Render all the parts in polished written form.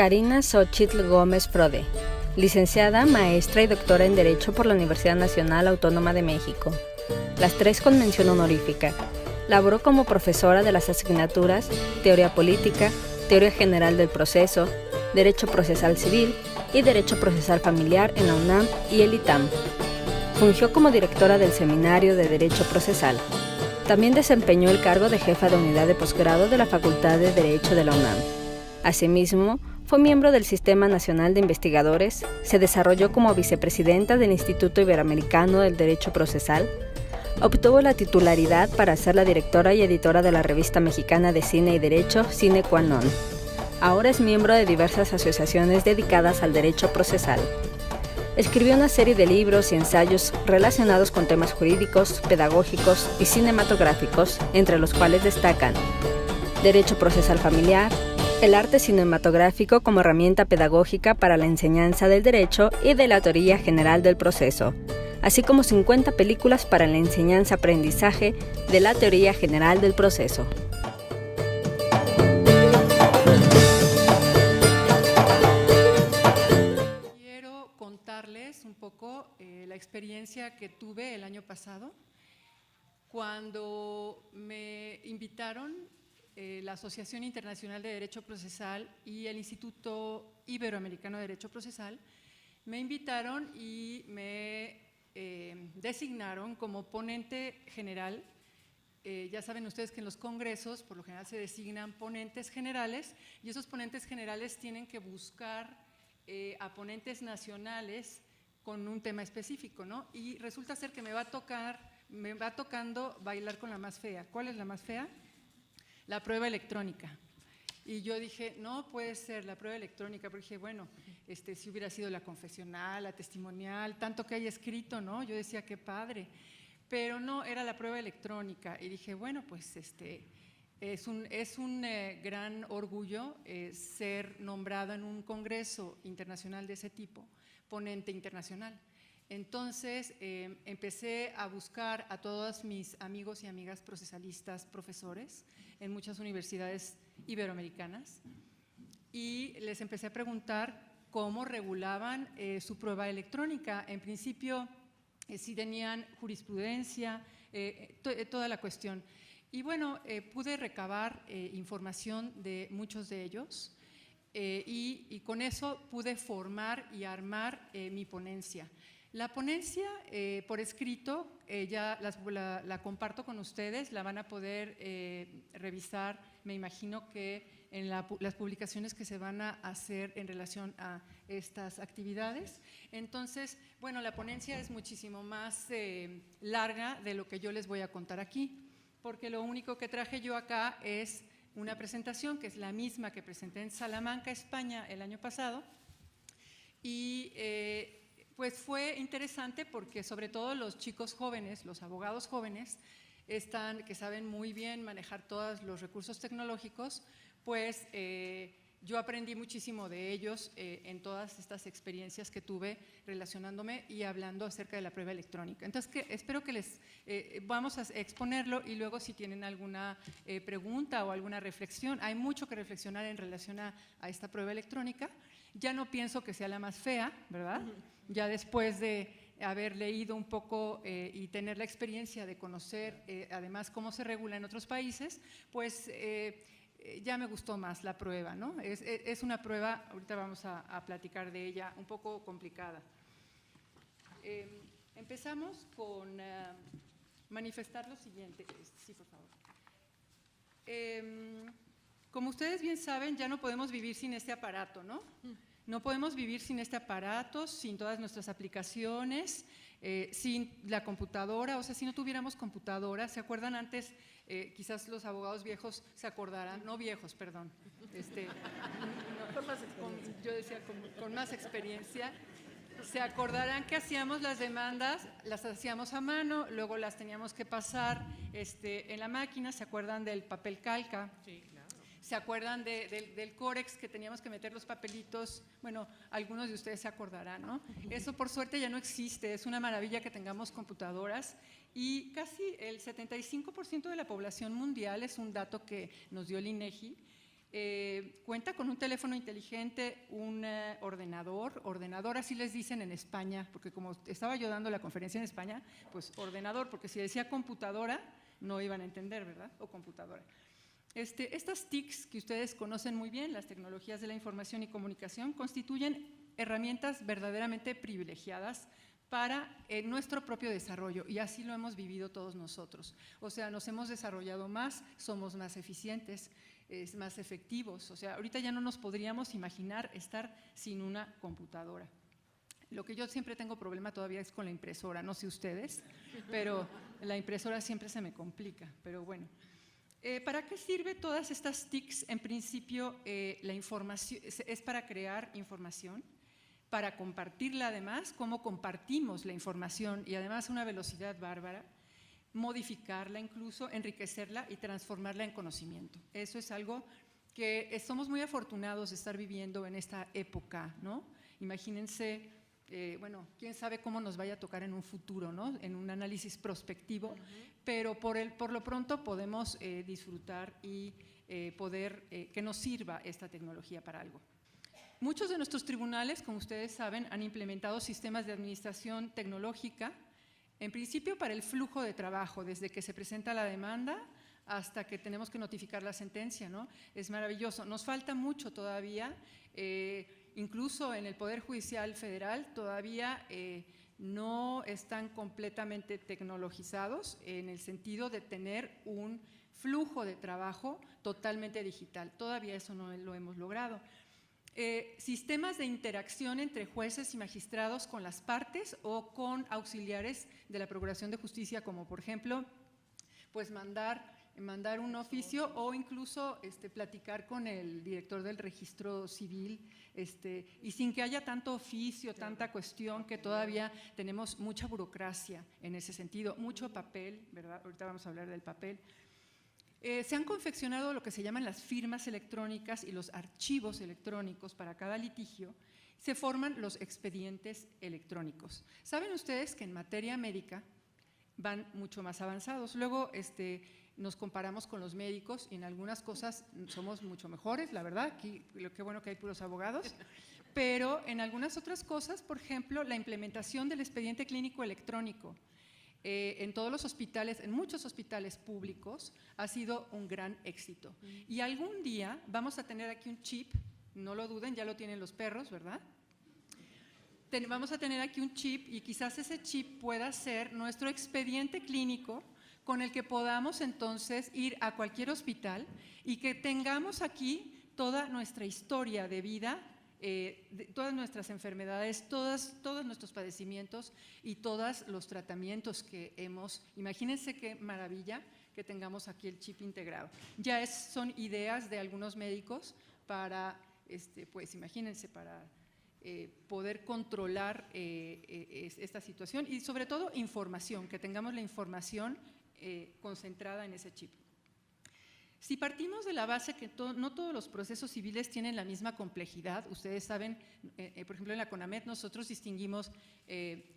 Karina Xochitl Gómez Frode, licenciada, maestra y doctora en Derecho por la Universidad Nacional Autónoma de México, las tres con mención honorífica. Laboró como profesora de las asignaturas Teoría Política, Teoría General del Proceso, Derecho Procesal Civil y Derecho Procesal Familiar en la UNAM y el ITAM. Fungió como directora del Seminario de Derecho Procesal. También desempeñó el cargo de jefa de unidad de posgrado de la Facultad de Derecho de la UNAM. Asimismo, fue miembro del Sistema Nacional de Investigadores, se desarrolló como vicepresidenta del Instituto Iberoamericano del Derecho Procesal, obtuvo la titularidad para ser la directora y editora de la revista mexicana de cine y derecho Sine Qua Non. Ahora es miembro de diversas asociaciones dedicadas al derecho procesal. Escribió una serie de libros y ensayos relacionados con temas jurídicos, pedagógicos y cinematográficos, entre los cuales destacan Derecho Procesal Familiar, el arte cinematográfico como herramienta pedagógica para la enseñanza del derecho y de la teoría general del proceso, así como 50 películas para la enseñanza-aprendizaje de la teoría general del proceso. Quiero contarles un poco la experiencia que tuve el año pasado cuando me invitaron la Asociación Internacional de Derecho Procesal y el Instituto Iberoamericano de Derecho Procesal. Me invitaron y me designaron como ponente general. Ya saben ustedes que en los congresos por lo general se designan ponentes generales y esos ponentes generales tienen que buscar a ponentes nacionales con un tema específico, ¿no? Y resulta ser que me va tocando bailar con la más fea. ¿Cuál es la más fea? La prueba electrónica. Y yo dije, no puede ser la prueba electrónica, porque dije, bueno, si hubiera sido la confesional, la testimonial, tanto que hay escrito, ¿no? Yo decía, qué padre, pero no, era la prueba electrónica. Y dije, bueno, pues es un gran orgullo ser nombrado en un congreso internacional de ese tipo, ponente internacional. Entonces empecé a buscar a todos mis amigos y amigas procesalistas, profesores en muchas universidades iberoamericanas y les empecé a preguntar cómo regulaban su prueba electrónica. En principio, si tenían jurisprudencia, toda la cuestión. Y bueno, pude recabar información de muchos de ellos y con eso pude formar y armar mi ponencia. La ponencia por escrito ya la comparto con ustedes, la van a poder revisar, me imagino que en las publicaciones que se van a hacer en relación a estas actividades. Entonces, bueno, la ponencia es muchísimo más larga de lo que yo les voy a contar aquí, porque lo único que traje yo acá es una presentación que es la misma que presenté en Salamanca, España, el año pasado, y pues fue interesante porque sobre todo los chicos jóvenes, los abogados jóvenes, que saben muy bien manejar todos los recursos tecnológicos, pues yo aprendí muchísimo de ellos en todas estas experiencias que tuve relacionándome y hablando acerca de la prueba electrónica. Entonces, espero que les vamos a exponerlo y luego si tienen alguna pregunta o alguna reflexión. Hay mucho que reflexionar en relación a esta prueba electrónica. Ya no pienso que sea la más fea, ¿verdad? Ya después de haber leído un poco y tener la experiencia de conocer además cómo se regula en otros países, pues ya me gustó más la prueba, ¿no? Es una prueba, ahorita vamos a platicar de ella, un poco complicada. Empezamos con manifestar lo siguiente. Sí, por favor. Como ustedes bien saben, ya no podemos vivir sin este aparato, ¿no? No podemos vivir sin este aparato, sin todas nuestras aplicaciones, sin la computadora. O sea, si no tuviéramos computadora, ¿se acuerdan antes? Quizás los abogados viejos se acordarán, no viejos, perdón. Con más experiencia. Yo decía con más experiencia. Se acordarán que hacíamos las demandas, las hacíamos a mano, luego las teníamos que pasar en la máquina. ¿Se acuerdan del papel calca? Sí, claro. ¿Se acuerdan del Corex que teníamos que meter los papelitos? Bueno, algunos de ustedes se acordarán, ¿no? Eso por suerte ya no existe, es una maravilla que tengamos computadoras y casi el 75% de la población mundial, es un dato que nos dio el INEGI, Cuenta con un teléfono inteligente, un ordenador, así les dicen en España, porque como estaba yo dando la conferencia en España, pues ordenador, porque si decía computadora, no iban a entender, ¿verdad? O computadora. Estas TICs que ustedes conocen muy bien, las tecnologías de la información y comunicación, constituyen herramientas verdaderamente privilegiadas para nuestro propio desarrollo, y así lo hemos vivido todos nosotros. O sea, nos hemos desarrollado más, somos más eficientes, más efectivos. O sea, ahorita ya no nos podríamos imaginar estar sin una computadora. Lo que yo siempre tengo problema todavía es con la impresora, no sé ustedes, pero la impresora siempre se me complica, pero bueno. ¿Para qué sirve todas estas TICs? En principio, la información es para crear información, para compartirla además, cómo compartimos la información y además a una velocidad bárbara, modificarla incluso, enriquecerla y transformarla en conocimiento. Eso es algo que somos muy afortunados de estar viviendo en esta época, ¿no? Imagínense, bueno, quién sabe cómo nos vaya a tocar en un futuro, ¿no? En un análisis prospectivo, pero por lo pronto podemos disfrutar y poder que nos sirva esta tecnología para algo. Muchos de nuestros tribunales, como ustedes saben, han implementado sistemas de administración tecnológica, en principio para el flujo de trabajo, desde que se presenta la demanda hasta que tenemos que notificar la sentencia, ¿no? Es maravilloso. Nos falta mucho todavía, incluso en el Poder Judicial Federal todavía no están completamente tecnologizados en el sentido de tener un flujo de trabajo totalmente digital. Todavía eso no lo hemos logrado. Sistemas de interacción entre jueces y magistrados con las partes o con auxiliares de la Procuración de Justicia, como por ejemplo, pues mandar un oficio o incluso platicar con el director del registro civil, y sin que haya tanto oficio, tanta cuestión, que todavía tenemos mucha burocracia en ese sentido, mucho papel, ¿verdad? Ahorita vamos a hablar del papel. Se han confeccionado lo que se llaman las firmas electrónicas y los archivos electrónicos para cada litigio. Se forman los expedientes electrónicos. ¿Saben ustedes que en materia médica van mucho más avanzados? Luego nos comparamos con los médicos y en algunas cosas somos mucho mejores, la verdad, aquí qué bueno que hay puros abogados, pero en algunas otras cosas, por ejemplo, la implementación del expediente clínico electrónico en todos los hospitales, en muchos hospitales públicos, ha sido un gran éxito. Y algún día vamos a tener aquí un chip, no lo duden, ya lo tienen los perros, ¿verdad? Vamos a tener aquí un chip y quizás ese chip pueda ser nuestro expediente clínico con el que podamos entonces ir a cualquier hospital y que tengamos aquí toda nuestra historia de vida, todas nuestras enfermedades, todos nuestros padecimientos y todos los tratamientos que hemos. Imagínense qué maravilla que tengamos aquí el chip integrado. Ya son ideas de algunos médicos para, pues imagínense, para poder controlar esta situación y sobre todo información, que tengamos la información concentrada en ese chip. Si partimos de la base que no todos los procesos civiles tienen la misma complejidad, ustedes saben, por ejemplo en la CONAMED nosotros distinguimos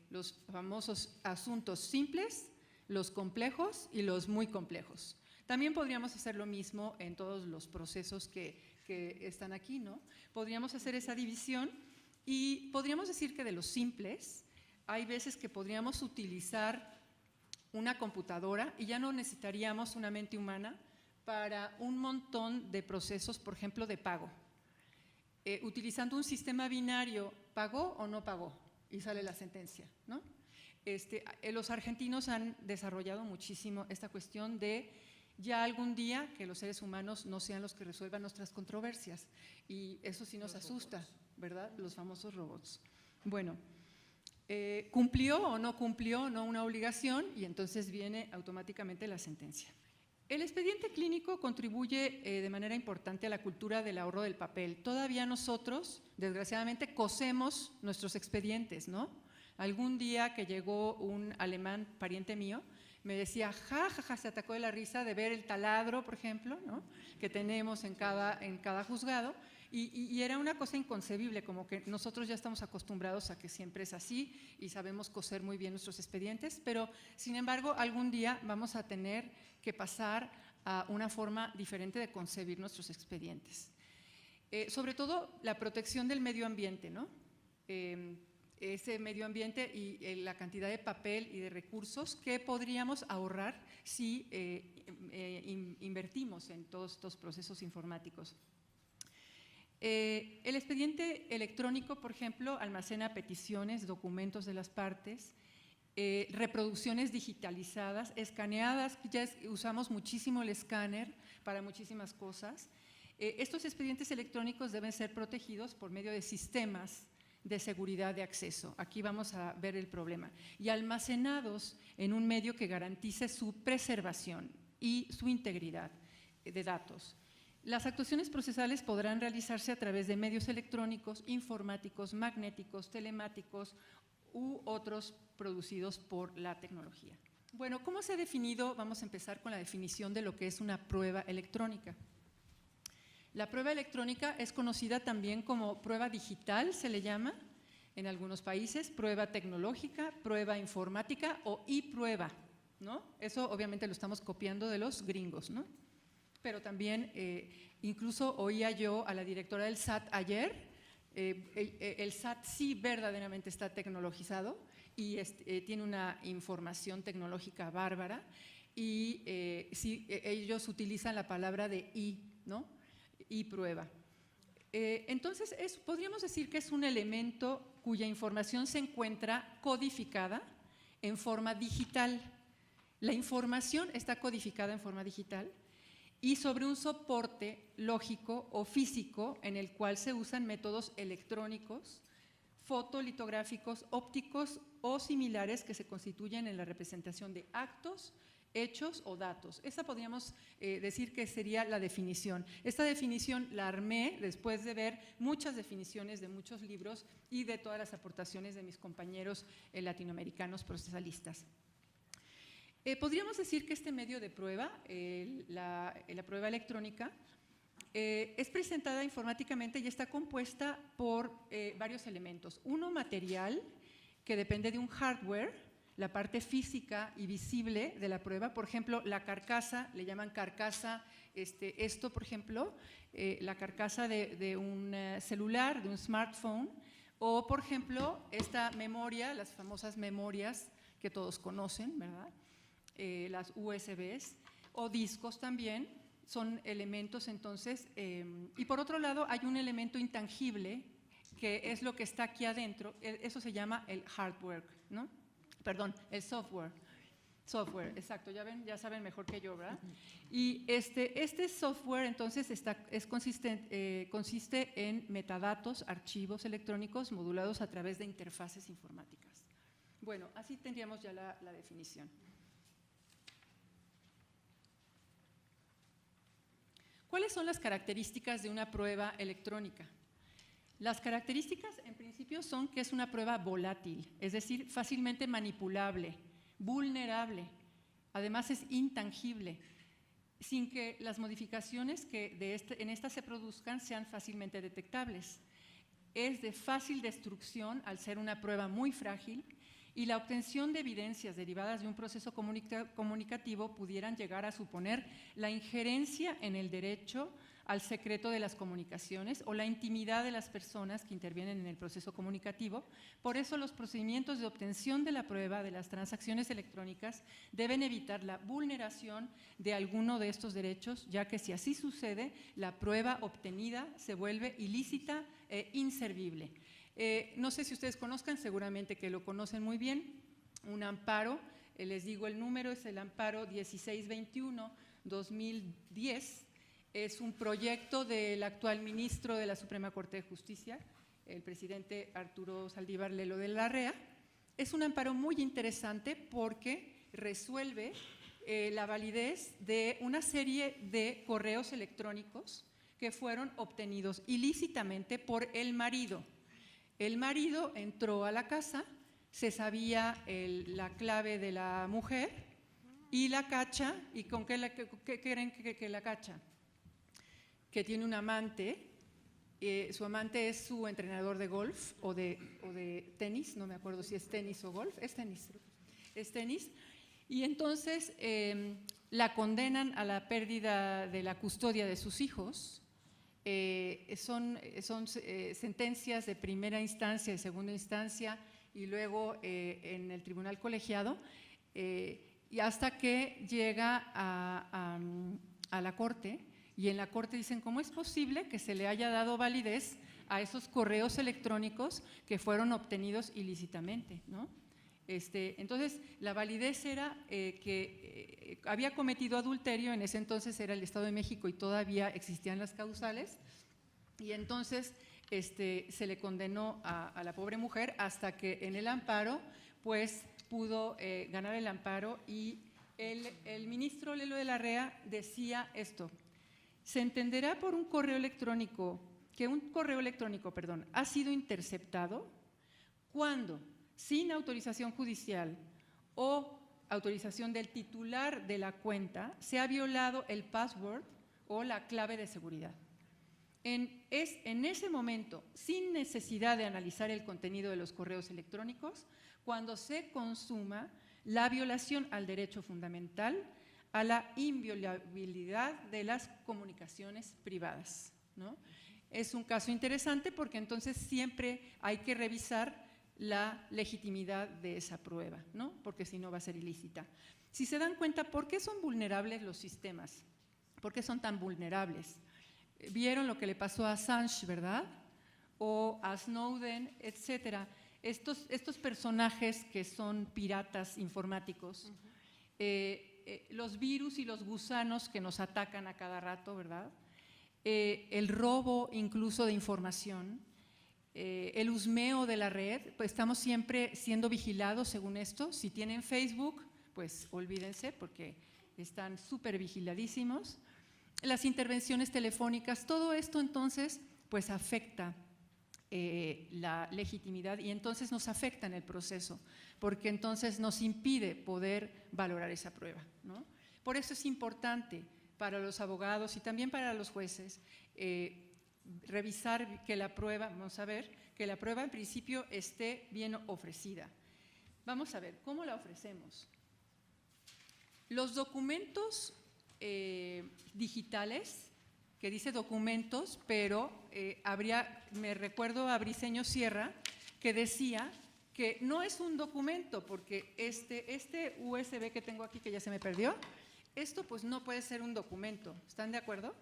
los famosos asuntos simples, los complejos y los muy complejos. También podríamos hacer lo mismo en todos los procesos que están aquí, ¿no? Podríamos hacer esa división y podríamos decir que de los simples hay veces que podríamos utilizar una computadora y ya no necesitaríamos una mente humana para un montón de procesos, por ejemplo, de pago. Utilizando un sistema binario, ¿pagó o no pagó? Y sale la sentencia, ¿no? Los argentinos han desarrollado muchísimo esta cuestión de ya algún día que los seres humanos no sean los que resuelvan nuestras controversias. Y eso sí nos asusta, ¿verdad? Los famosos robots. Bueno, ¿cumplió o no cumplió una obligación? Y entonces viene automáticamente la sentencia. El expediente clínico contribuye de manera importante a la cultura del ahorro del papel. Todavía nosotros, desgraciadamente, cosemos nuestros expedientes, ¿no? Algún día que llegó un alemán, pariente mío, me decía, se atacó de la risa de ver el taladro, por ejemplo, ¿no? Que tenemos en cada juzgado, y era una cosa inconcebible, como que nosotros ya estamos acostumbrados a que siempre es así y sabemos coser muy bien nuestros expedientes, pero sin embargo algún día vamos a tener que pasar a una forma diferente de concebir nuestros expedientes. Sobre todo la protección del medio ambiente, ¿no? Ese medio ambiente y la cantidad de papel y de recursos que podríamos ahorrar si invertimos en todos estos procesos informáticos. El expediente electrónico, por ejemplo, almacena peticiones, documentos de las partes, reproducciones digitalizadas, escaneadas, ya usamos muchísimo el escáner para muchísimas cosas. Estos expedientes electrónicos deben ser protegidos por medio de sistemas de seguridad de acceso. Aquí vamos a ver el problema. Y almacenados en un medio que garantice su preservación y su integridad de datos. Las actuaciones procesales podrán realizarse a través de medios electrónicos, informáticos, magnéticos, telemáticos u otros producidos por la tecnología. Bueno, ¿cómo se ha definido? Vamos a empezar con la definición de lo que es una prueba electrónica. La prueba electrónica es conocida también como prueba digital, se le llama en algunos países, prueba tecnológica, prueba informática o e-prueba, ¿no? Eso obviamente lo estamos copiando de los gringos, ¿no? Pero también, incluso oía yo a la directora del SAT ayer, el SAT sí verdaderamente está tecnologizado y tiene una información tecnológica bárbara y sí, ellos utilizan la palabra de ¿no? Y prueba. Entonces, podríamos decir que es un elemento cuya información se encuentra codificada en forma digital. La información está codificada en forma digital y sobre un soporte lógico o físico en el cual se usan métodos electrónicos, fotolitográficos, ópticos o similares que se constituyen en la representación de actos, hechos o datos. Esa podríamos decir que sería la definición. Esta definición la armé después de ver muchas definiciones de muchos libros y de todas las aportaciones de mis compañeros latinoamericanos procesalistas. Podríamos decir que este medio de prueba, la prueba electrónica, es presentada informáticamente y está compuesta por varios elementos. Uno material, que depende de un hardware, la parte física y visible de la prueba. Por ejemplo, la carcasa, le llaman carcasa, esto por ejemplo, la carcasa de un celular, de un smartphone, o por ejemplo, esta memoria, las famosas memorias que todos conocen, ¿verdad? Las USBs o discos también son elementos entonces, y por otro lado hay un elemento intangible que es lo que está aquí adentro, eso se llama el hardware, ¿no? Perdón, el software. Software, exacto, ya ven, ya saben mejor que yo, ¿verdad? Y este software entonces consiste en metadatos, archivos electrónicos modulados a través de interfaces informáticas. Bueno, así tendríamos ya la definición. ¿Cuáles son las características de una prueba electrónica? Las características, en principio, son que es una prueba volátil, es decir, fácilmente manipulable, vulnerable, además es intangible, sin que las modificaciones que en esta se produzcan sean fácilmente detectables. Es de fácil destrucción al ser una prueba muy frágil y la obtención de evidencias derivadas de un proceso comunicativo pudieran llegar a suponer la injerencia en el derecho al secreto de las comunicaciones o la intimidad de las personas que intervienen en el proceso comunicativo. Por eso los procedimientos de obtención de la prueba de las transacciones electrónicas deben evitar la vulneración de alguno de estos derechos, ya que si así sucede, la prueba obtenida se vuelve ilícita e inservible. No sé si ustedes conozcan, seguramente que lo conocen muy bien, un amparo, les digo el número, es el amparo 1621-2010, es un proyecto del actual ministro de la Suprema Corte de Justicia, el presidente Arturo Saldívar Lelo de la Rea. Es un amparo muy interesante porque resuelve la validez de una serie de correos electrónicos que fueron obtenidos ilícitamente por el marido. El marido entró a la casa, se sabía la clave de la mujer y la cacha. ¿Y con qué creen que la cacha? Que tiene un amante, su amante es su entrenador de golf o de tenis, no me acuerdo si es tenis o golf, es tenis, y entonces la condenan a la pérdida de la custodia de sus hijos. Son sentencias de primera instancia, de segunda instancia y luego en el tribunal colegiado, y hasta que llega a la corte, y en la corte dicen cómo es posible que se le haya dado validez a esos correos electrónicos que fueron obtenidos ilícitamente, ¿no? Entonces, la validez era que había cometido adulterio, en ese entonces era el Estado de México y todavía existían las causales, y entonces se le condenó a la pobre mujer hasta que en el amparo pues pudo ganar el amparo, y el ministro Lelo de la Rea decía esto: se entenderá por un correo electrónico que un correo electrónico, ha sido interceptado cuando, sin autorización judicial o autorización del titular de la cuenta, se ha violado el password o la clave de seguridad. En ese momento, sin necesidad de analizar el contenido de los correos electrónicos, cuando se consuma la violación al derecho fundamental a la inviolabilidad de las comunicaciones privadas, ¿no? Es un caso interesante porque entonces siempre hay que revisar la legitimidad de esa prueba, ¿no? Porque si no va a ser ilícita. Si se dan cuenta, ¿por qué son vulnerables los sistemas? ¿Por qué son tan vulnerables? Vieron lo que le pasó a Assange, ¿verdad? O a Snowden, etcétera. Estos personajes que son piratas informáticos, los virus y los gusanos que nos atacan a cada rato, ¿verdad? El robo incluso de información, el husmeo de la red, pues estamos siempre siendo vigilados según esto. Si tienen Facebook, pues olvídense porque están súper vigiladísimos. Las intervenciones telefónicas, todo esto entonces pues afecta la legitimidad y entonces nos afecta en el proceso, porque entonces nos impide poder valorar esa prueba, ¿no? Por eso es importante para los abogados y también para los jueces revisar que la prueba, vamos a ver, que la prueba en principio esté bien ofrecida. Vamos a ver, ¿cómo la ofrecemos? Los documentos digitales, que dice documentos, pero me recuerdo a Briceño Sierra que decía que no es un documento, porque este USB que tengo aquí, que ya se me perdió, esto pues no puede ser un documento. ¿Están de acuerdo?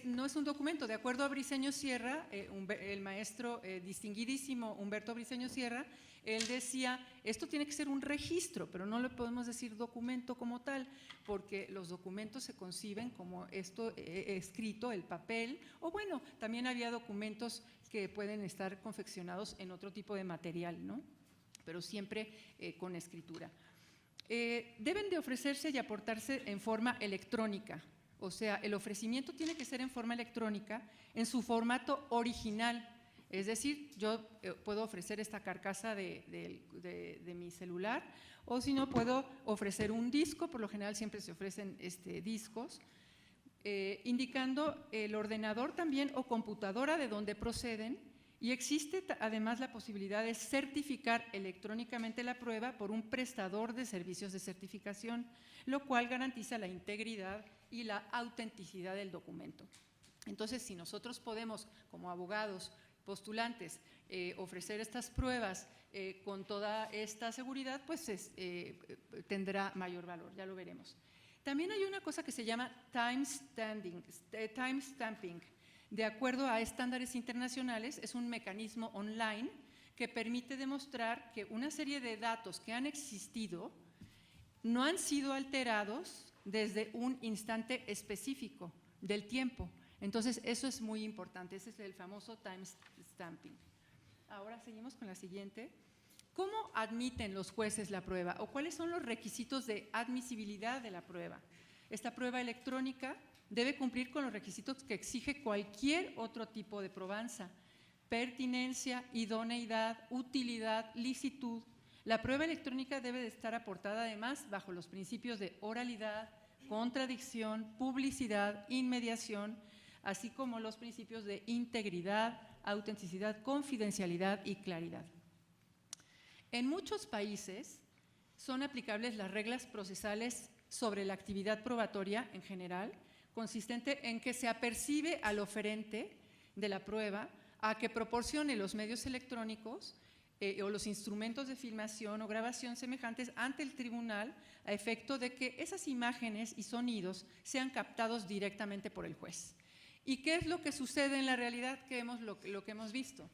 No es un documento. De acuerdo a Briceño Sierra, el maestro distinguidísimo Humberto Briceño Sierra, él decía, esto tiene que ser un registro, pero no le podemos decir documento como tal, porque los documentos se conciben como esto escrito, el papel, o bueno, también había documentos que pueden estar confeccionados en otro tipo de material, ¿no? Pero siempre con escritura. Deben de ofrecerse y aportarse en forma electrónica, o sea, el ofrecimiento tiene que ser en forma electrónica, en su formato original. Es decir, yo puedo ofrecer esta carcasa de mi celular, o si no, puedo ofrecer un disco. Por lo general siempre se ofrecen discos, indicando el ordenador también o computadora de donde proceden, y existe además la posibilidad de certificar electrónicamente la prueba por un prestador de servicios de certificación, lo cual garantiza la integridad y la autenticidad del documento. Entonces, si nosotros podemos, como abogados, postulantes, ofrecer estas pruebas con toda esta seguridad, pues tendrá mayor valor, ya lo veremos. También hay una cosa que se llama timestamping. De acuerdo a estándares internacionales, es un mecanismo online que permite demostrar que una serie de datos que han existido no han sido alterados desde un instante específico del tiempo. Entonces, eso es muy importante, ese es el famoso timestamping. Ahora seguimos con la siguiente. ¿Cómo admiten los jueces la prueba o cuáles son los requisitos de admisibilidad de la prueba? Esta prueba electrónica debe cumplir con los requisitos que exige cualquier otro tipo de probanza: pertinencia, idoneidad, utilidad, licitud. La prueba electrónica debe de estar aportada además bajo los principios de oralidad, contradicción, publicidad, inmediación, así como los principios de integridad, autenticidad, confidencialidad y claridad. En muchos países son aplicables las reglas procesales sobre la actividad probatoria en general, consistente en que se apercibe al oferente de la prueba a que proporcione los medios electrónicos o los instrumentos de filmación o grabación semejantes ante el tribunal a efecto de que esas imágenes y sonidos sean captados directamente por el juez. ¿Y qué es lo que sucede en la realidad? Lo que hemos visto.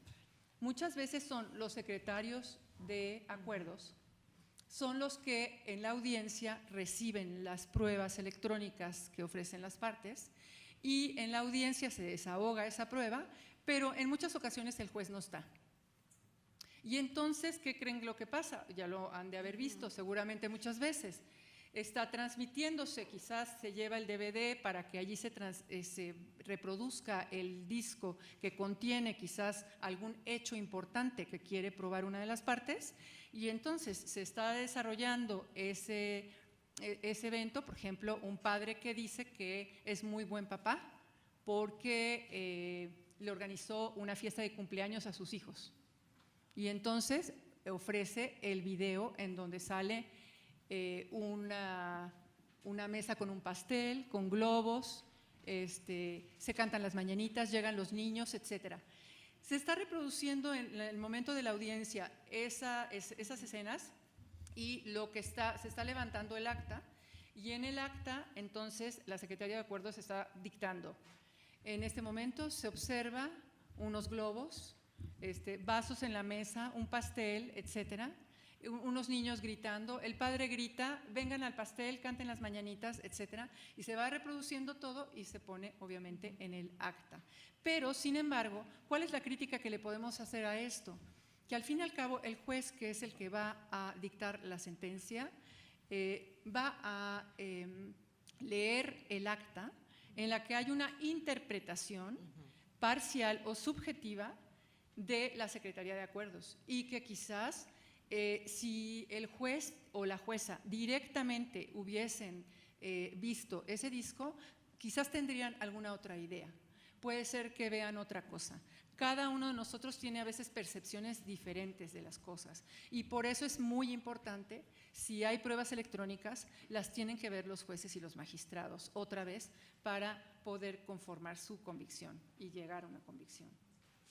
Muchas veces son los secretarios de acuerdos, son los que en la audiencia reciben las pruebas electrónicas que ofrecen las partes y en la audiencia se desahoga esa prueba, pero en muchas ocasiones el juez no está. Y entonces, ¿qué creen lo que pasa? Ya lo han de haber visto seguramente muchas veces. Está transmitiéndose, quizás se lleva el DVD para que allí se reproduzca el disco que contiene quizás algún hecho importante que quiere probar una de las partes, y entonces se está desarrollando ese evento, por ejemplo, un padre que dice que es muy buen papá porque le organizó una fiesta de cumpleaños a sus hijos. Y entonces ofrece el video en donde sale una mesa con un pastel, con globos, se cantan las mañanitas, llegan los niños, etc. Se está reproduciendo en el momento de la audiencia esas escenas y se está levantando el acta, y en el acta entonces la Secretaría de Acuerdos está dictando. En este momento se observa unos globos, vasos en la mesa, un pastel, etcétera, unos niños gritando, el padre grita, vengan al pastel, canten las mañanitas, etcétera, y se va reproduciendo todo y se pone obviamente en el acta. Pero, sin embargo, ¿cuál es la crítica que le podemos hacer a esto? Que al fin y al cabo el juez, que es el que va a dictar la sentencia, va a leer el acta en la que hay una interpretación parcial o subjetiva de la Secretaría de Acuerdos, y que quizás si el juez o la jueza directamente hubiesen visto ese disco, quizás tendrían alguna otra idea. Puede ser que vean otra cosa. Cada uno de nosotros tiene a veces percepciones diferentes de las cosas, y por eso es muy importante, si hay pruebas electrónicas, las tienen que ver los jueces y los magistrados otra vez para poder conformar su convicción y llegar a una convicción.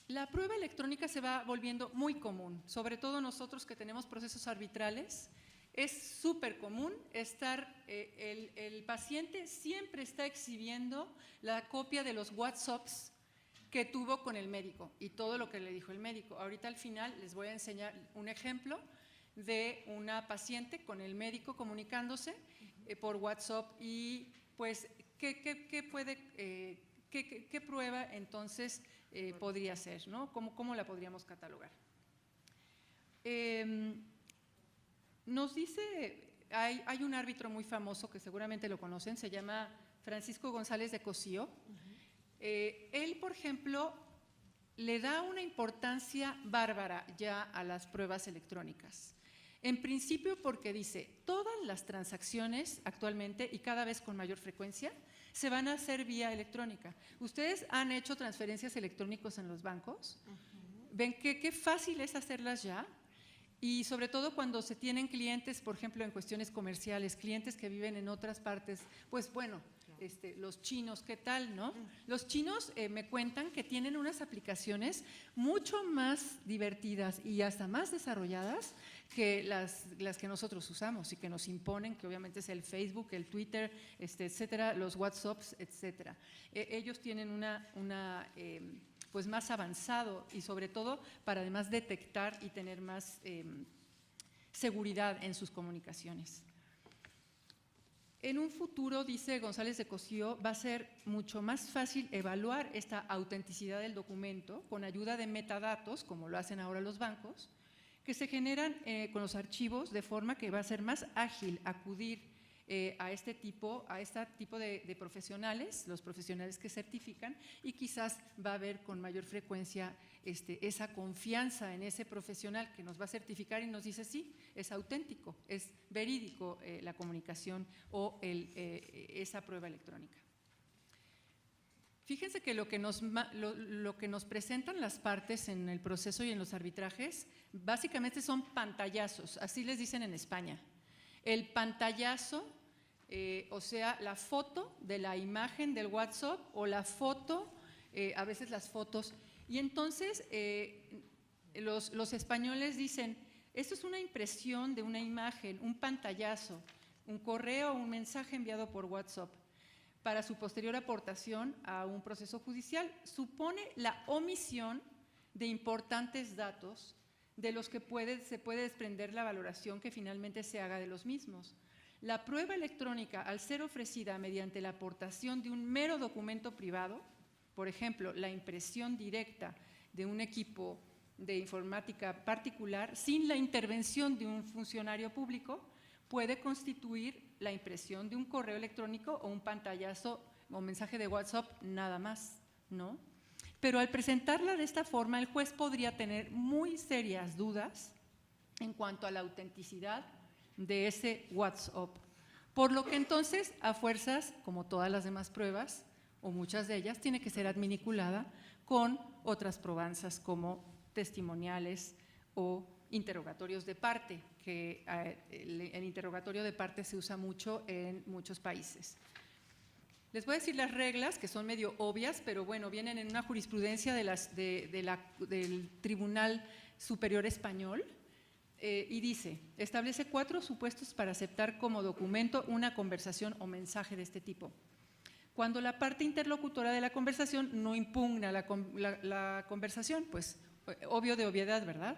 La prueba electrónica se va volviendo muy común, sobre todo nosotros que tenemos procesos arbitrales. Es súper común el paciente siempre está exhibiendo la copia de los WhatsApps que tuvo con el médico y todo lo que le dijo el médico. Ahorita al final les voy a enseñar un ejemplo de una paciente con el médico comunicándose por WhatsApp, y pues ¿qué prueba entonces podría ser, ¿no? ¿Cómo la podríamos catalogar? Nos dice, hay un árbitro muy famoso que seguramente lo conocen, se llama Francisco González de Cosío. Él, por ejemplo, le da una importancia bárbara ya a las pruebas electrónicas. En principio porque dice, todas las transacciones actualmente y cada vez con mayor frecuencia se van a hacer vía electrónica. ¿Ustedes han hecho transferencias electrónicas en los bancos? ¿Ven qué fácil es hacerlas ya? Y sobre todo cuando se tienen clientes, por ejemplo, en cuestiones comerciales, clientes que viven en otras partes, pues bueno, los chinos, ¿qué tal, no? Los chinos me cuentan que tienen unas aplicaciones mucho más divertidas y hasta más desarrolladas que las que nosotros usamos y que nos imponen, que obviamente es el Facebook, el Twitter, etcétera, los WhatsApps, etcétera. Ellos tienen pues más avanzado, y sobre todo para además detectar y tener más seguridad en sus comunicaciones. En un futuro, dice González de Cosío, va a ser mucho más fácil evaluar esta autenticidad del documento con ayuda de metadatos, como lo hacen ahora los bancos, que se generan con los archivos, de forma que va a ser más ágil acudir a este tipo de profesionales, los profesionales que certifican, y quizás va a haber con mayor frecuencia esa confianza en ese profesional que nos va a certificar y nos dice sí, es auténtico, es verídico la comunicación o esa prueba electrónica. Fíjense que lo que nos presentan las partes en el proceso y en los arbitrajes básicamente son pantallazos, así les dicen en España. El pantallazo o sea, la foto de la imagen del WhatsApp o la foto, a veces las fotos. Y entonces los españoles dicen, esto es una impresión de una imagen, un pantallazo, un correo o un mensaje enviado por WhatsApp para su posterior aportación a un proceso judicial. Supone la omisión de importantes datos de los que se puede desprender la valoración que finalmente se haga de los mismos. La prueba electrónica, al ser ofrecida mediante la aportación de un mero documento privado, por ejemplo, la impresión directa de un equipo de informática particular, sin la intervención de un funcionario público, puede constituir la impresión de un correo electrónico o un pantallazo o mensaje de WhatsApp nada más, ¿no? Pero al presentarla de esta forma, el juez podría tener muy serias dudas en cuanto a la autenticidad de ese WhatsApp. Por lo que entonces, a fuerzas, como todas las demás pruebas, o muchas de ellas, tiene que ser adminiculada con otras probanzas como testimoniales o interrogatorios de parte, que el interrogatorio de parte se usa mucho en muchos países. Les voy a decir las reglas, que son medio obvias, pero bueno, vienen en una jurisprudencia del Tribunal Superior Español, y dice, establece 4 supuestos para aceptar como documento una conversación o mensaje de este tipo. Cuando la parte interlocutora de la conversación no impugna la conversación, pues obvio de obviedad, ¿verdad?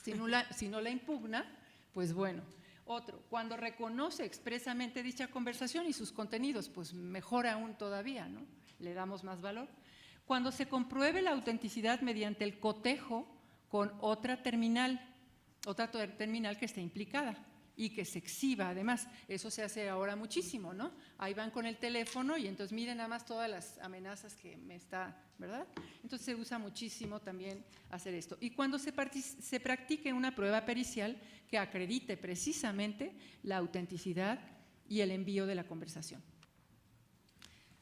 Si no la impugna, pues bueno. Otro, cuando reconoce expresamente dicha conversación y sus contenidos, pues mejor aún todavía, ¿no? Le damos más valor. Cuando se compruebe la autenticidad mediante el cotejo con otra terminal que esté implicada y que se exhiba además. Eso se hace ahora muchísimo, ¿no? Ahí van con el teléfono y entonces miren nada más todas las amenazas que me está, ¿verdad? Entonces se usa muchísimo también hacer esto. Y cuando se practique una prueba pericial que acredite precisamente la autenticidad y el envío de la conversación.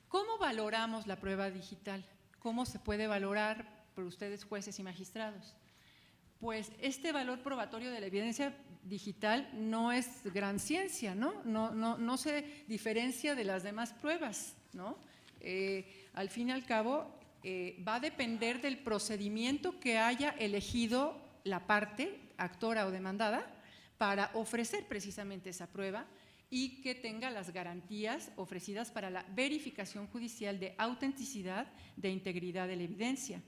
¿Cómo valoramos la prueba digital? ¿Cómo se puede valorar por ustedes, jueces y magistrados? Pues este valor probatorio de la evidencia digital no es gran ciencia, ¿no? No se diferencia de las demás pruebas, ¿no? Al fin y al cabo, va a depender del procedimiento que haya elegido la parte, actora o demandada, para ofrecer precisamente esa prueba y que tenga las garantías ofrecidas para la verificación judicial de autenticidad, de integridad de la evidencia.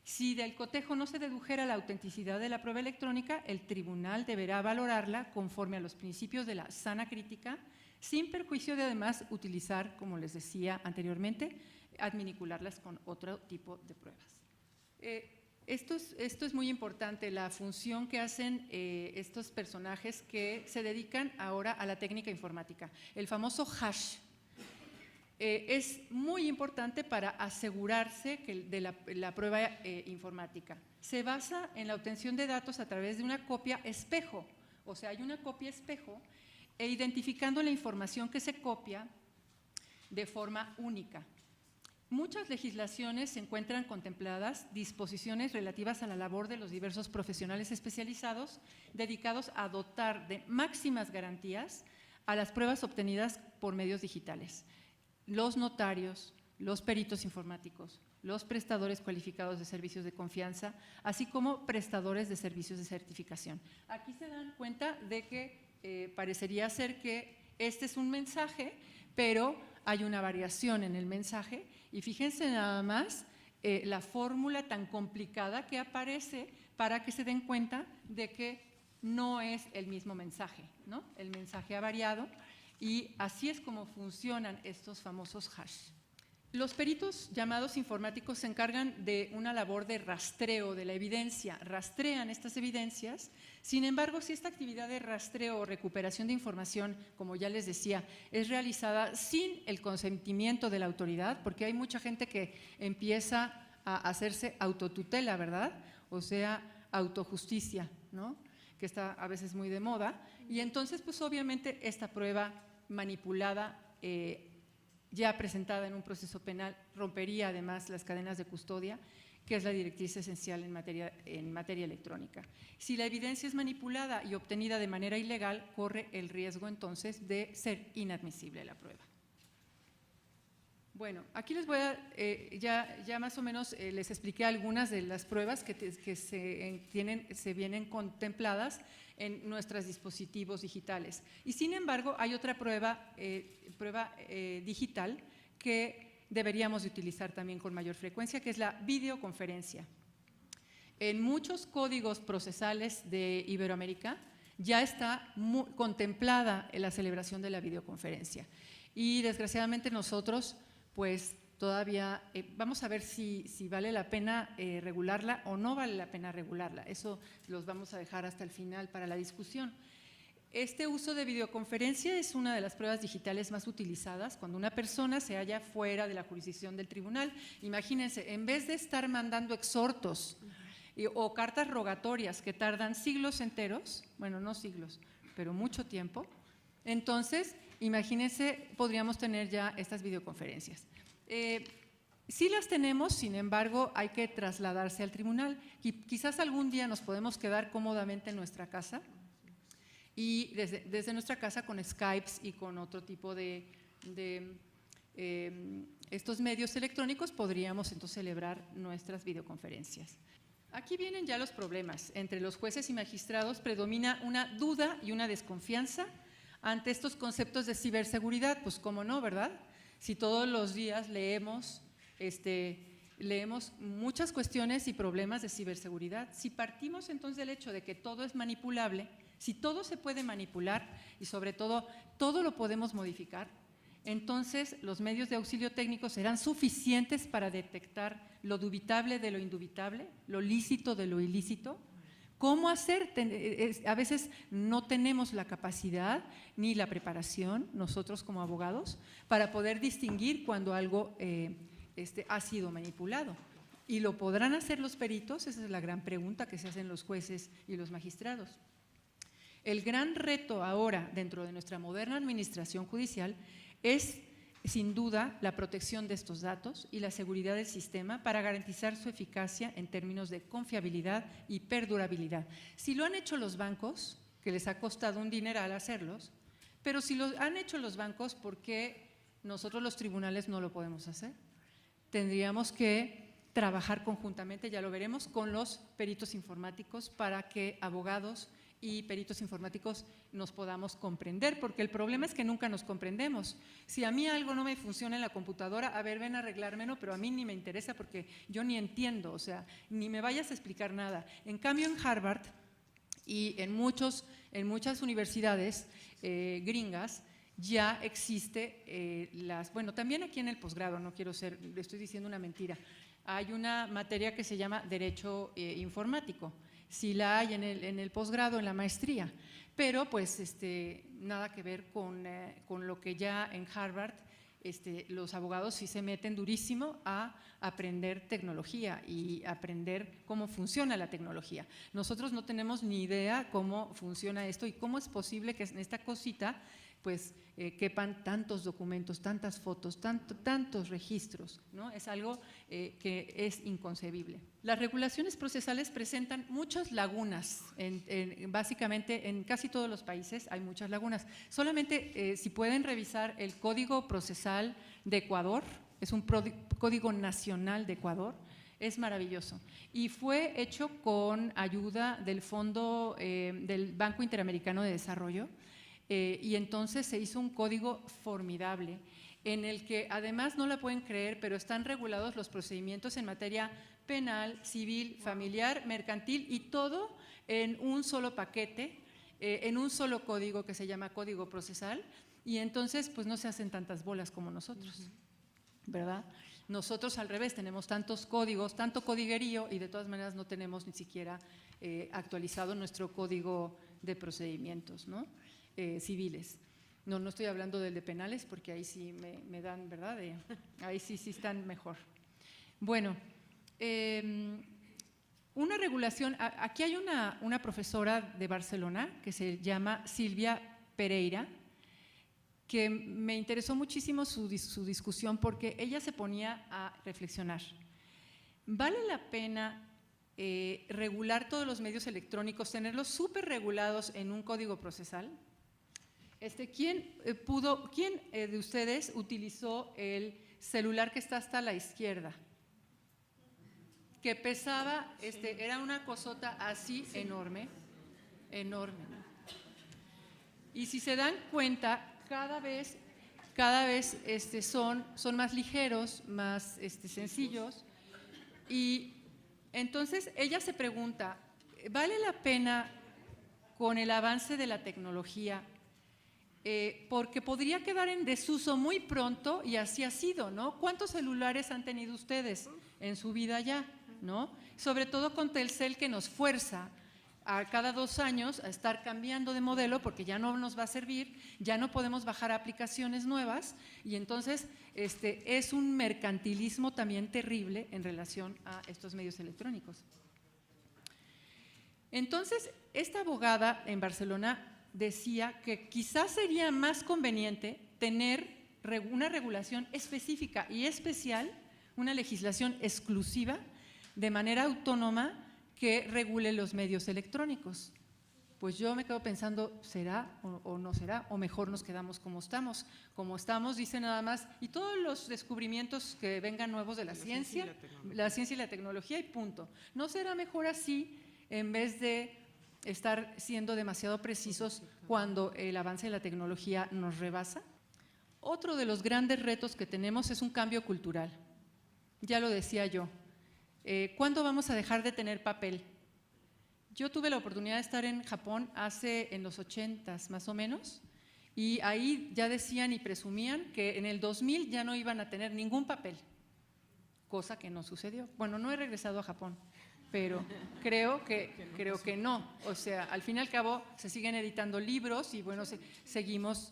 Si del cotejo no se dedujera la autenticidad de la prueba electrónica, el tribunal deberá valorarla conforme a los principios de la sana crítica, sin perjuicio de además utilizar, como les decía anteriormente, adminicularlas con otro tipo de pruebas. Esto es muy importante, la función que hacen estos personajes que se dedican ahora a la técnica informática, el famoso hash. Es muy importante para asegurarse de la prueba informática. Se basa en la obtención de datos a través de una copia espejo, o sea, hay una copia espejo e identificando la información que se copia de forma única. Muchas legislaciones se encuentran contempladas disposiciones relativas a la labor de los diversos profesionales especializados dedicados a dotar de máximas garantías a las pruebas obtenidas por medios digitales. Los notarios, los peritos informáticos, los prestadores cualificados de servicios de confianza, así como prestadores de servicios de certificación. Aquí se dan cuenta de que parecería ser que este es un mensaje, pero hay una variación en el mensaje y fíjense nada más la fórmula tan complicada que aparece para que se den cuenta de que no es el mismo mensaje, ¿no? El mensaje ha variado. Y así es como funcionan estos famosos hash. Los peritos llamados informáticos se encargan de una labor de rastreo de la evidencia, rastrean estas evidencias. Sin embargo, si esta actividad de rastreo o recuperación de información, como ya les decía, es realizada sin el consentimiento de la autoridad, porque hay mucha gente que empieza a hacerse autotutela, ¿verdad? O sea, autojusticia, ¿no? Que está a veces muy de moda, y entonces pues obviamente esta prueba manipulada ya presentada en un proceso penal rompería además las cadenas de custodia, que es la directriz esencial en materia electrónica. Si la evidencia es manipulada y obtenida de manera ilegal, corre el riesgo entonces de ser inadmisible la prueba. Bueno, aquí les voy a, ya más o menos les expliqué algunas de las pruebas que se vienen contempladas en nuestros dispositivos digitales. Y sin embargo, hay otra prueba digital que deberíamos de utilizar también con mayor frecuencia, que es la videoconferencia. En muchos códigos procesales de Iberoamérica ya está contemplada la celebración de la videoconferencia. Y desgraciadamente nosotros, pues todavía vamos a ver si vale la pena regularla o no vale la pena regularla. Eso los vamos a dejar hasta el final para la discusión. Este uso de videoconferencia es una de las pruebas digitales más utilizadas cuando una persona se halla fuera de la jurisdicción del tribunal. Imagínense, en vez de estar mandando exhortos o cartas rogatorias que tardan siglos enteros, bueno, no siglos, pero mucho tiempo, entonces, imagínense, podríamos tener ya estas videoconferencias. Sí las tenemos, sin embargo, hay que trasladarse al tribunal. Quizás algún día nos podemos quedar cómodamente en nuestra casa y desde nuestra casa con Skypes y con otro tipo de estos medios electrónicos podríamos entonces celebrar nuestras videoconferencias. Aquí vienen ya los problemas. Entre los jueces y magistrados predomina una duda y una desconfianza ante estos conceptos de ciberseguridad. Pues cómo no, ¿verdad? Si todos los días leemos muchas cuestiones y problemas de ciberseguridad, si partimos entonces del hecho de que todo es manipulable, si todo se puede manipular y sobre todo todo lo podemos modificar, entonces los medios de auxilio técnico serán suficientes para detectar lo dubitable de lo indubitable, lo lícito de lo ilícito. ¿Cómo hacer? A veces no tenemos la capacidad ni la preparación, nosotros como abogados, para poder distinguir cuando algo ha sido manipulado. ¿Y lo podrán hacer los peritos? Esa es la gran pregunta que se hacen los jueces y los magistrados. El gran reto ahora dentro de nuestra moderna administración judicial es, sin duda, la protección de estos datos y la seguridad del sistema para garantizar su eficacia en términos de confiabilidad y perdurabilidad. Si lo han hecho los bancos, que les ha costado un dineral hacerlos, pero si lo han hecho los bancos, ¿por qué nosotros los tribunales no lo podemos hacer? Tendríamos que trabajar conjuntamente, ya lo veremos, con los peritos informáticos para que abogados y peritos informáticos nos podamos comprender, porque el problema es que nunca nos comprendemos. Si a mí algo no me funciona en la computadora, a ver, ven a arreglármelo, pero a mí ni me interesa porque yo ni entiendo, o sea, ni me vayas a explicar nada. En cambio, en Harvard y en muchas universidades gringas ya existe bueno, también aquí en el posgrado, le estoy diciendo una mentira, hay una materia que se llama Derecho Informático. Sí la hay en el posgrado, en la maestría, pero pues nada que ver con lo que ya en Harvard los abogados sí se meten durísimo a aprender tecnología y aprender cómo funciona la tecnología. Nosotros no tenemos ni idea cómo funciona esto y cómo es posible que en esta cosita pues quepan tantos documentos, tantas fotos, tantos registros, ¿no? Es algo que es inconcebible. Las regulaciones procesales presentan muchas lagunas, básicamente en casi todos los países hay muchas lagunas. Solamente si pueden revisar el Código Procesal de Ecuador, es un código nacional de Ecuador, es maravilloso y fue hecho con ayuda del Fondo del Banco Interamericano de Desarrollo. Y entonces se hizo un código formidable en el que además no la pueden creer, pero están regulados los procedimientos en materia penal, civil, familiar, mercantil y todo en un solo paquete, en un solo código que se llama Código Procesal y entonces pues no se hacen tantas bolas como nosotros, ¿verdad? Nosotros al revés tenemos tantos códigos, tanto codiguerío y de todas maneras no tenemos ni siquiera actualizado nuestro código de procedimientos, ¿no? Civiles. No estoy hablando del de penales porque ahí sí me dan, ¿verdad? Ahí sí están mejor. Bueno, una regulación, aquí hay una profesora de Barcelona que se llama Silvia Pereira que me interesó muchísimo su discusión porque ella se ponía a reflexionar. ¿Vale la pena regular todos los medios electrónicos, tenerlos súper regulados en un código procesal? ¿Quién de ustedes utilizó el celular que está hasta la izquierda? Que pesaba, era una cosota así enorme, enorme. Y si se dan cuenta, cada vez son más ligeros, más sencillos. Y entonces ella se pregunta, ¿vale la pena con el avance de la tecnología? Porque podría quedar en desuso muy pronto y así ha sido, ¿no? ¿Cuántos celulares han tenido ustedes en su vida ya, ¿no? Sobre todo con Telcel, que nos fuerza a cada 2 años a estar cambiando de modelo porque ya no nos va a servir, ya no podemos bajar aplicaciones nuevas y entonces es un mercantilismo también terrible en relación a estos medios electrónicos. Entonces, esta abogada en Barcelona decía que quizás sería más conveniente tener una regulación específica y especial, una legislación exclusiva de manera autónoma que regule los medios electrónicos. Pues yo me quedo pensando, ¿será o no será? O mejor nos quedamos como estamos. Como estamos, dice nada más, y todos los descubrimientos que vengan nuevos de la ciencia y la tecnología y punto. ¿No será mejor así en vez de estar siendo demasiado precisos cuando el avance de la tecnología nos rebasa? Otro de los grandes retos que tenemos es un cambio cultural. Ya lo decía yo. ¿Cuándo vamos a dejar de tener papel? Yo tuve la oportunidad de estar en Japón en los 80s más o menos, y ahí ya decían y presumían que en el 2000 ya no iban a tener ningún papel, cosa que no sucedió. Bueno, no he regresado a Japón, pero creo que no. O sea, al fin y al cabo se siguen editando libros y bueno, seguimos,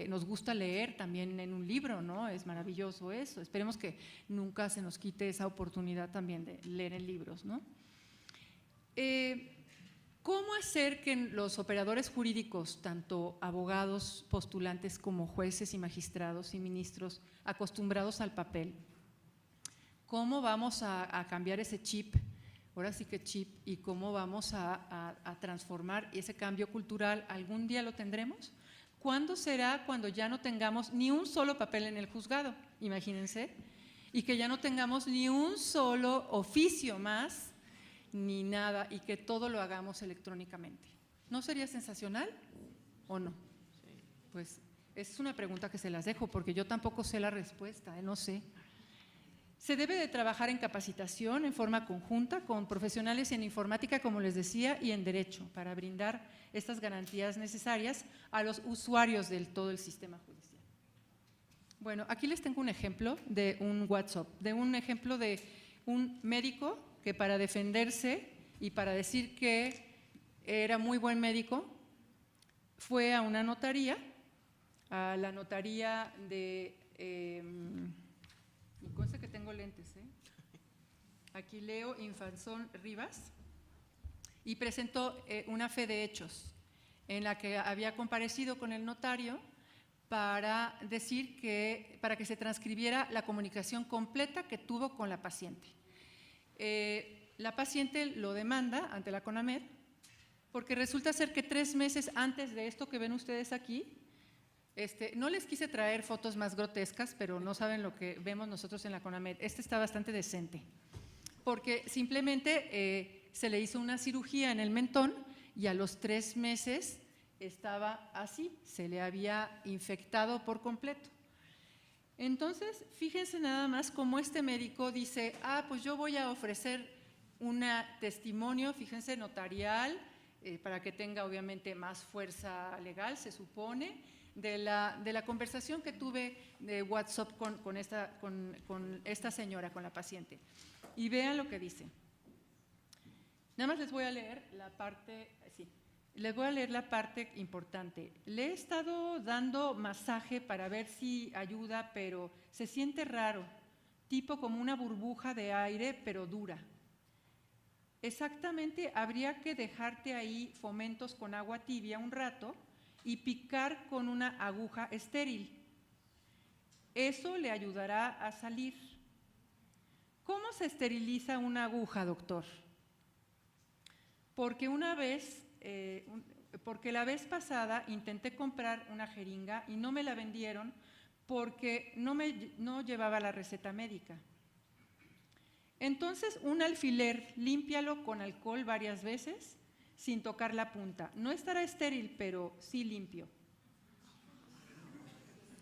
nos gusta leer también en un libro, ¿no? Es maravilloso eso. Esperemos que nunca se nos quite esa oportunidad también de leer en libros, ¿no? ¿Cómo hacer que los operadores jurídicos, tanto abogados, postulantes como jueces y magistrados y ministros acostumbrados al papel, cómo vamos a cambiar ese chip? Ahora sí que chip, y cómo vamos a transformar ese cambio cultural. ¿Algún día lo tendremos? ¿Cuándo será cuando ya no tengamos ni un solo papel en el juzgado? Imagínense. Y que ya no tengamos ni un solo oficio más, ni nada, y que todo lo hagamos electrónicamente. ¿No sería sensacional o no? Pues es una pregunta que se las dejo porque yo tampoco sé la respuesta, no sé. Se debe de trabajar en capacitación en forma conjunta con profesionales en informática, como les decía, y en derecho, para brindar estas garantías necesarias a los usuarios de todo el sistema judicial. Bueno, aquí les tengo un ejemplo de un WhatsApp, de un ejemplo de un médico que para defenderse y para decir que era muy buen médico, fue a una notaría, a la notaría de… y consta que tengo lentes, aquí leo Infanzón Rivas, y presentó una fe de hechos en la que había comparecido con el notario para decir para que se transcribiera la comunicación completa que tuvo con la paciente. La paciente lo demanda ante la CONAMED porque resulta ser que 3 meses antes de esto que ven ustedes aquí, no les quise traer fotos más grotescas, pero no saben lo que vemos nosotros en la CONAMED. Está bastante decente, porque simplemente se le hizo una cirugía en el mentón y a los 3 meses estaba así, se le había infectado por completo. Entonces, fíjense nada más cómo este médico dice, pues yo voy a ofrecer un testimonio, fíjense, notarial, para que tenga obviamente más fuerza legal, se supone, de la conversación que tuve de WhatsApp con esta señora, con la paciente. Y vean lo que dice. Nada más les voy a leer la parte, les voy a leer la parte importante. Le he estado dando masaje para ver si ayuda, pero se siente raro, tipo como una burbuja de aire, pero dura. Exactamente, habría que dejarte ahí fomentos con agua tibia un rato y picar con una aguja estéril. Eso le ayudará a salir. ¿Cómo se esteriliza una aguja, doctor? Porque la vez pasada intenté comprar una jeringa y no me la vendieron porque no llevaba la receta médica. Entonces, un alfiler, límpialo con alcohol varias veces sin tocar la punta. No estará estéril, pero sí limpio.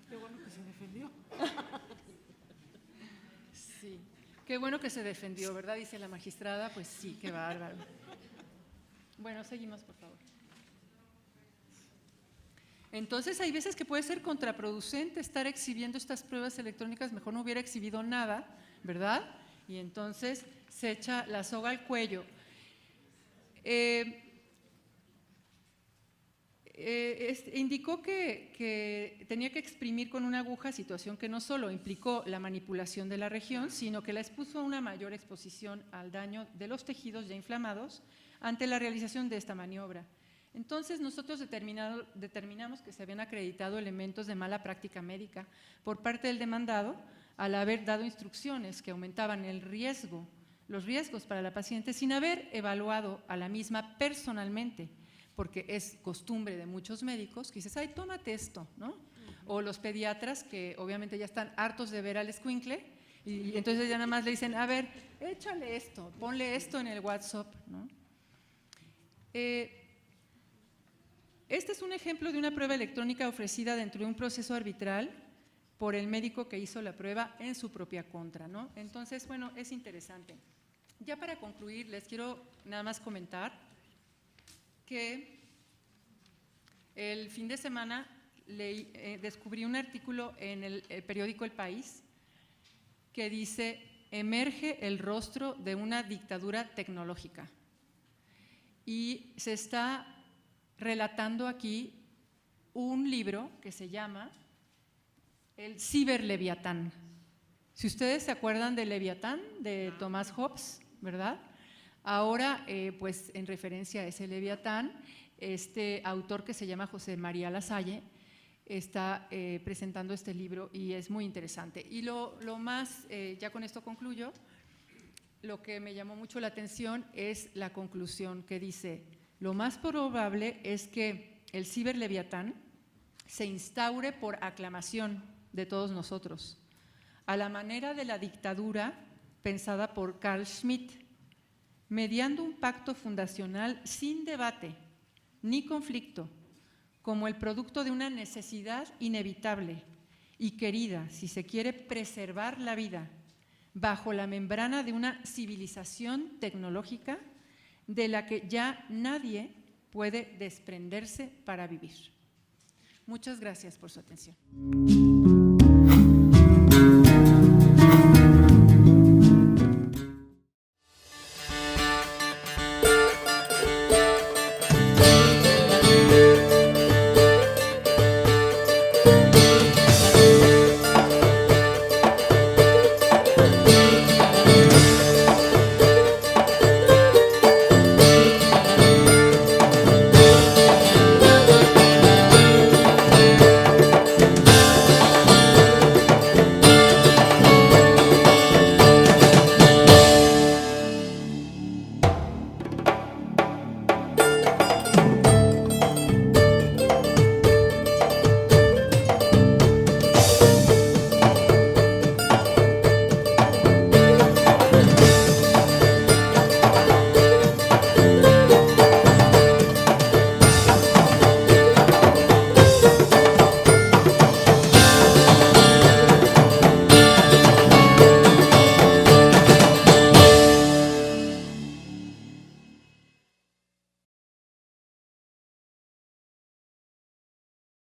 Qué bueno que se defendió. Sí, qué bueno que se defendió, ¿verdad? Dice la magistrada, pues sí, qué bárbaro. Bueno, seguimos, por favor. Entonces, hay veces que puede ser contraproducente estar exhibiendo estas pruebas electrónicas, mejor no hubiera exhibido nada, ¿verdad? Y entonces se echa la soga al cuello. Indicó que tenía que exprimir con una aguja, situación que no solo implicó la manipulación de la región, sino que la expuso a una mayor exposición al daño de los tejidos ya inflamados ante la realización de esta maniobra. Entonces, nosotros determinamos que se habían acreditado elementos de mala práctica médica por parte del demandado al haber dado instrucciones que aumentaban los riesgos para la paciente sin haber evaluado a la misma personalmente, porque es costumbre de muchos médicos que dices, ay, tómate esto, ¿no? O los pediatras que obviamente ya están hartos de ver al escuincle y entonces ya nada más le dicen, a ver, échale esto, ponle esto en el WhatsApp, ¿no? Este es un ejemplo de una prueba electrónica ofrecida dentro de un proceso arbitral por el médico que hizo la prueba en su propia contra, ¿no? Entonces, bueno, es interesante. Ya para concluir, les quiero nada más comentar que el fin de semana descubrí un artículo en el periódico El País que dice, emerge el rostro de una dictadura tecnológica. Y se está relatando aquí un libro que se llama El Ciberleviatán. Si ustedes se acuerdan de Leviatán, de Thomas Hobbes, ¿verdad? Ahora, pues en referencia a ese Leviatán, este autor que se llama José María Lasalle está presentando este libro y es muy interesante. Y lo más, ya con esto concluyo, lo que me llamó mucho la atención es la conclusión que dice, lo más probable es que el ciberleviatán se instaure por aclamación de todos nosotros, a la manera de la dictadura pensada por Carl Schmitt, mediando un pacto fundacional sin debate ni conflicto, como el producto de una necesidad inevitable y querida, si se quiere preservar la vida, bajo la membrana de una civilización tecnológica de la que ya nadie puede desprenderse para vivir. Muchas gracias por su atención.